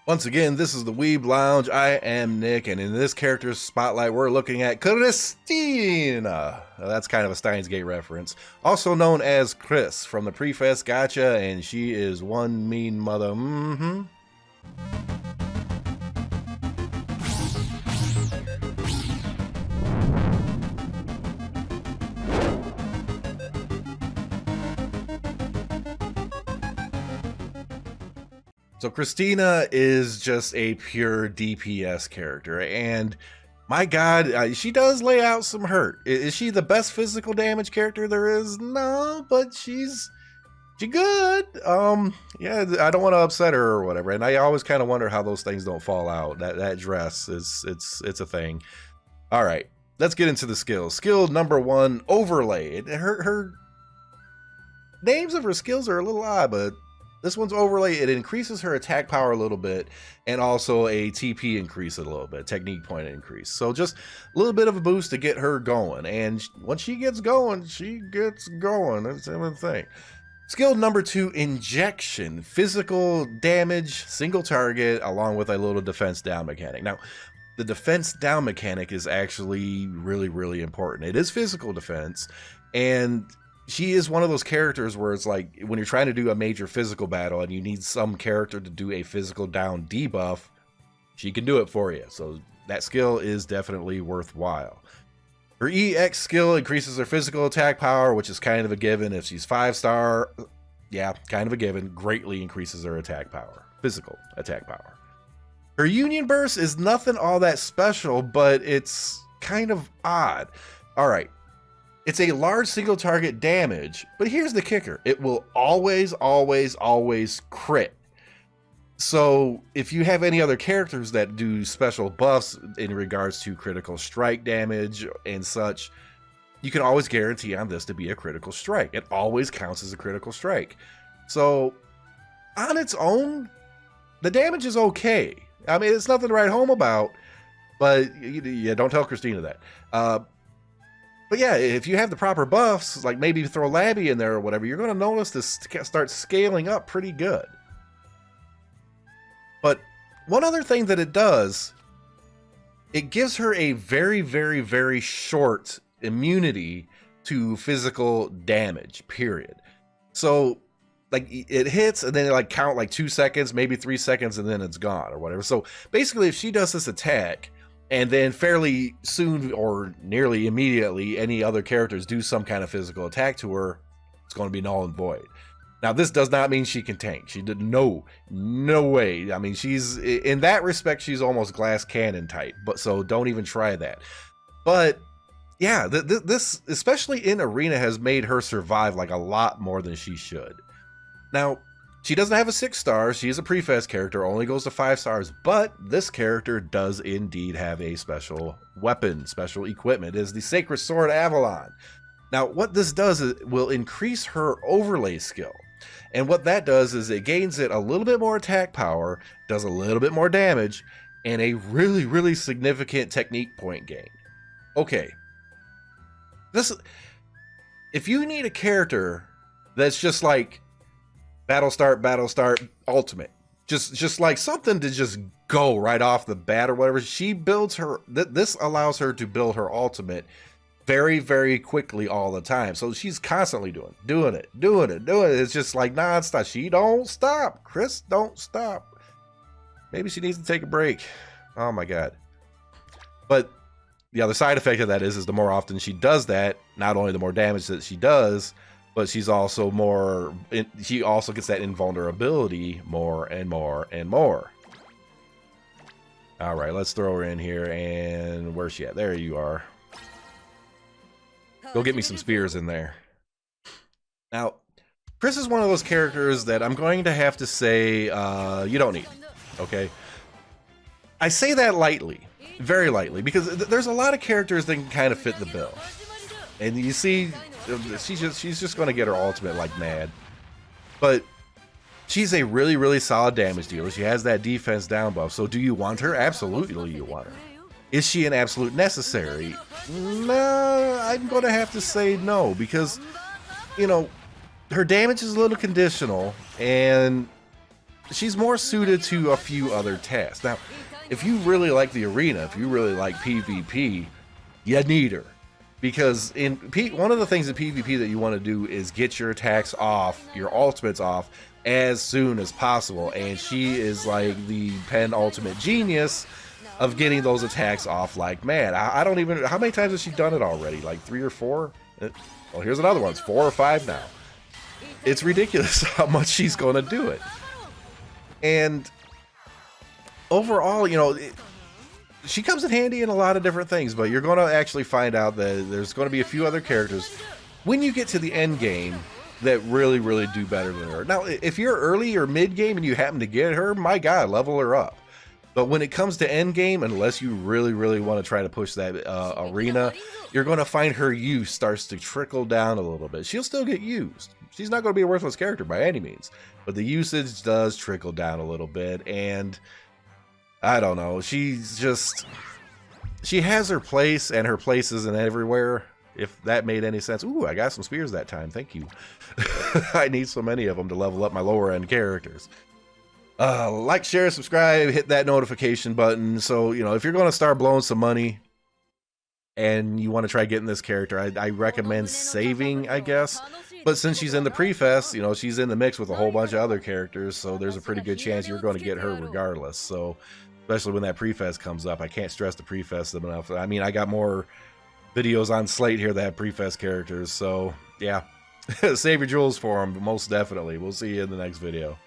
Once again, this is the Weeb Lounge. I am Nick, and in this character's spotlight, we're looking at Christina. That's kind of a Steins Gate reference. Also known as Chris from the Prefest Gotcha, and she is one mean mother. So Christina is just a pure DPS character, and my god, she does lay out some hurt. Is she the best physical damage character there is? No, but she good. Yeah, I don't want to upset her or whatever, and I always kind of wonder how those things don't fall out. That dress is it's a thing. All right, let's get into the skills. Skill number 1, overlay. Her names of her skills are a little odd, but this one's overlay. It increases her attack power a little bit, and also a TP increase a little bit, technique point increase. So just a little bit of a boost to get her going. And once she gets going, she gets going. That's the thing. Skill number 2, injection. Physical damage, single target, along with a little defense down mechanic. Now, the defense down mechanic is actually really, really important. It is physical defense, and she is one of those characters where it's like when you're trying to do a major physical battle and you need some character to do a physical down debuff, she can do it for you. So that skill is definitely worthwhile. Her EX skill increases her physical attack power, which is kind of a given. If she's 5-star, yeah, kind of a given. Greatly increases her attack power, physical attack power. Her Union Burst is nothing all that special, but it's kind of odd. All right. It's a large single target damage, but here's the kicker. It will always, always, always crit. So if you have any other characters that do special buffs in regards to critical strike damage and such, you can always guarantee on this to be a critical strike. It always counts as a critical strike. So on its own, the damage is okay. I mean, it's nothing to write home about, but yeah, don't tell Christina that. But yeah, if you have the proper buffs, like maybe throw Labby in there or whatever, you're going to notice this start scaling up pretty good. But one other thing that it does, it gives her a very, very, very short immunity to physical damage, period. So like it hits and then it like count like 2 seconds, maybe 3 seconds, and then it's gone or whatever. So basically if she does this attack, and then fairly soon or nearly immediately, any other characters do some kind of physical attack to her, it's going to be null and void. Now, this does not mean she can tank. She did no way. I mean, she's in that respect, she's almost glass cannon type. But so don't even try that. But yeah, this, especially in arena, has made her survive like a lot more than she should. Now, she doesn't have a 6-star. She is a Prefest character, only goes to 5 stars, but this character does indeed have a special weapon, special equipment. It is the Sacred Sword Avalon. Now, what this does is it will increase her overlay skill. And what that does is it gains it a little bit more attack power, does a little bit more damage, and a really, really significant technique point gain. Okay. If you need a character that's just like battle start, ultimate. Just like something to just go right off the bat or whatever. She builds her, this allows her to build her ultimate very, very quickly all the time. So she's constantly doing it. It's just like nonstop. She don't stop. Chris, don't stop. Maybe she needs to take a break. Oh my God. But the other side effect of that is the more often she does that, not only the more damage that she does, but she's also she also gets that invulnerability more and more and more. All right, let's throw her in here. And where's she at? There you are. Go get me some spears in there. Now, Chris is one of those characters that I'm going to have to say you don't need. Okay? I say that lightly, very lightly, because there's a lot of characters that can kind of fit the bill. And you see, she's just going to get her ultimate like mad. But she's a really, really solid damage dealer. She has that defense down buff. So do you want her? Absolutely you want her. Is she an absolute necessary? No, I'm going to have to say no, because, you know, her damage is a little conditional, and she's more suited to a few other tasks. Now, if you really like the arena, if you really like PvP, you need her. Because in one of the things in PvP that you want to do is get your attacks off, your ultimates off, as soon as possible. And she is like the penultimate genius of getting those attacks off like mad. I don't even, how many times has she done it already? Like 3 or 4? Well, here's another one. It's 4 or 5 now. It's ridiculous how much she's going to do it. And overall, you know, she comes in handy in a lot of different things, but you're going to actually find out that there's going to be a few other characters when you get to the end game that really, really do better than her. Now, if you're early or mid game and you happen to get her, my God, level her up. But when it comes to end game, unless you really, really want to try to push that arena, you're going to find her use starts to trickle down a little bit. She'll still get used. She's not going to be a worthless character by any means, but the usage does trickle down a little bit. And I don't know. She's just, she has her place, and her place isn't everywhere. If that made any sense. Ooh, I got some spears that time. Thank you. I need so many of them to level up my lower end characters. Like, share, subscribe, hit that notification button. So, you know, if you're going to start blowing some money and you want to try getting this character, I recommend saving, I guess. But since she's in the pre-fest, you know, she's in the mix with a whole bunch of other characters, so there's a pretty good chance you're going to get her regardless. So, especially when that pre-fest comes up, I can't stress the pre-fest enough. I mean, I got more videos on Slate here that have pre-fest characters, so yeah. Save your jewels for them, most definitely. We'll see you in the next video.